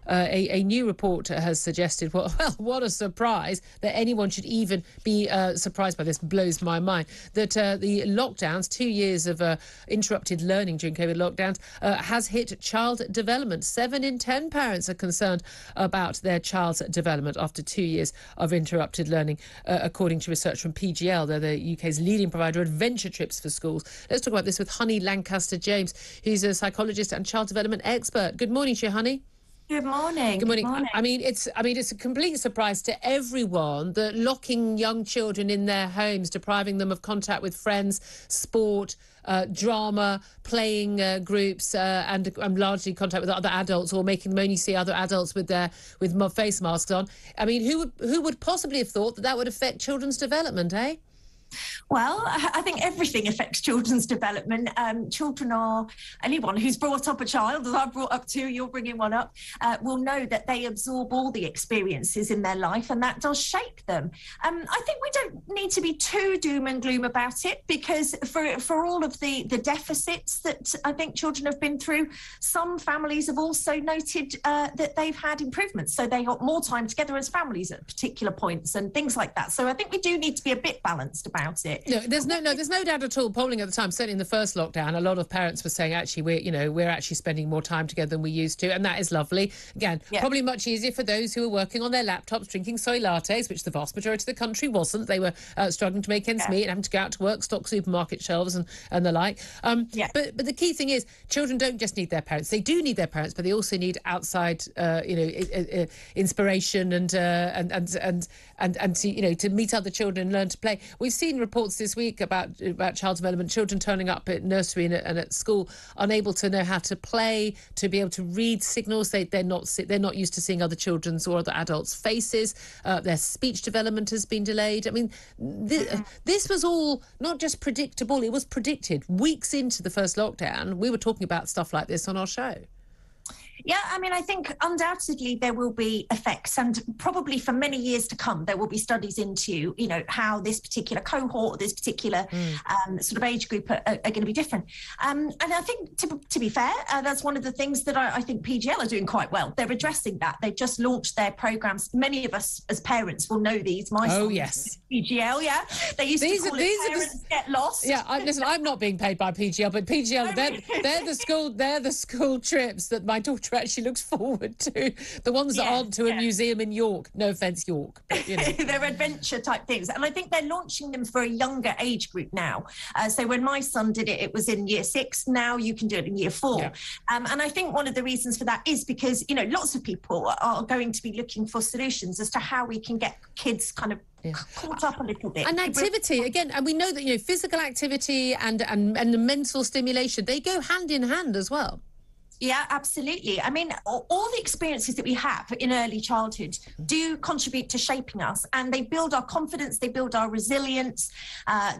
A new report has suggested, well, what a surprise that anyone should even be surprised by this. Blows my mind that the lockdowns, 2 years of interrupted learning during COVID lockdowns, has hit child development. 7 in 10 parents are concerned about their child's development after 2 years of interrupted learning, according to research from PGL. They're the UK's leading provider of adventure trips for schools. Let's talk about this with Honey Lancaster-James, who's a psychologist and child development expert. Good morning to you, Honey. Good morning. Good morning. I mean, it's a complete surprise to everyone that locking young children in their homes, depriving them of contact with friends, sport, drama, playing groups, and largely contact with other adults, or making them only see other adults with face masks on. I mean, who would possibly have thought that would affect children's development, eh? Well, I think everything affects children's development. Children are, anyone who's brought up a child, as I've brought up two, you're bringing one up, will know that they absorb all the experiences in their life, and that does shape them. I think we don't need to be too doom and gloom about it, because for all of the deficits that I think children have been through, some families have also noted that they've had improvements. So they got more time together as families at particular points and things like that. So I think we do need to be a bit balanced about it. No, there's no doubt at all. Polling at the time, certainly in the first lockdown, a lot of parents were saying, actually, we're actually spending more time together than we used to, and that is lovely. Again, probably much easier for those who were working on their laptops, drinking soy lattes, which the vast majority of the country wasn't. They were struggling to make ends meet and having to go out to work, stock supermarket shelves and the like. But the key thing is, children don't just need their parents. They do need their parents, but they also need outside, inspiration and to meet other children and learn to play. We've seen reports this week about child development, children turning up at nursery and at school unable to know how to play, to be able to read signals. They're not used to seeing other children's or other adults' faces. Their speech development has been delayed. I mean, this was all not just predictable, it was predicted. Weeks into the first lockdown, we were talking about stuff like this on our show. Yeah, I mean, I think undoubtedly there will be effects, and probably for many years to come, there will be studies into, how this particular cohort, this particular sort of age group are going to be different. And I think, to be fair, that's one of the things that I think PGL are doing quite well. They're addressing that. They've just launched their programmes. Many of us as parents will know these. My son, yes, PGL, yeah. They used to call it Parents Get Lost. Yeah, listen, I'm not being paid by PGL, but PGL, they're the school trips that my daughter actually looks forward to, the ones that aren't to a museum in York. No offence, York, but they're adventure type things, and I think they're launching them for a younger age group now. So when my son did it, it was in year 6. Now you can do it in year 4. And I think one of the reasons for that is because lots of people are going to be looking for solutions as to how we can get kids kind of caught up a little bit. And activity, again, and we know that physical activity and the mental stimulation, they go hand in hand as well. Yeah, absolutely. I mean, all the experiences that we have in early childhood do contribute to shaping us, and they build our confidence, they build our resilience,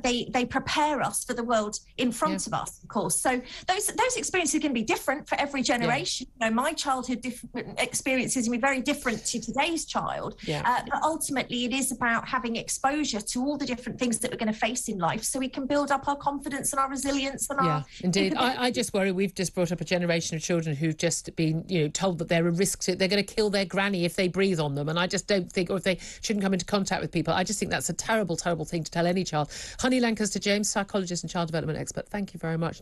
they prepare us for the world in front of us, of course. So those experiences can be different for every generation. My childhood experiences can be very different to today's child, but ultimately it is about having exposure to all the different things that we're going to face in life, so we can build up our confidence and our resilience. And indeed. I just worry we've just brought up a generation of children who've just been, told that they're a risk to, they're going to kill their granny if they breathe on them, and I just don't think, or if they shouldn't come into contact with people. I just think that's a terrible, terrible thing to tell any child. Honey Lancaster-James, psychologist and child development expert, thank you very much.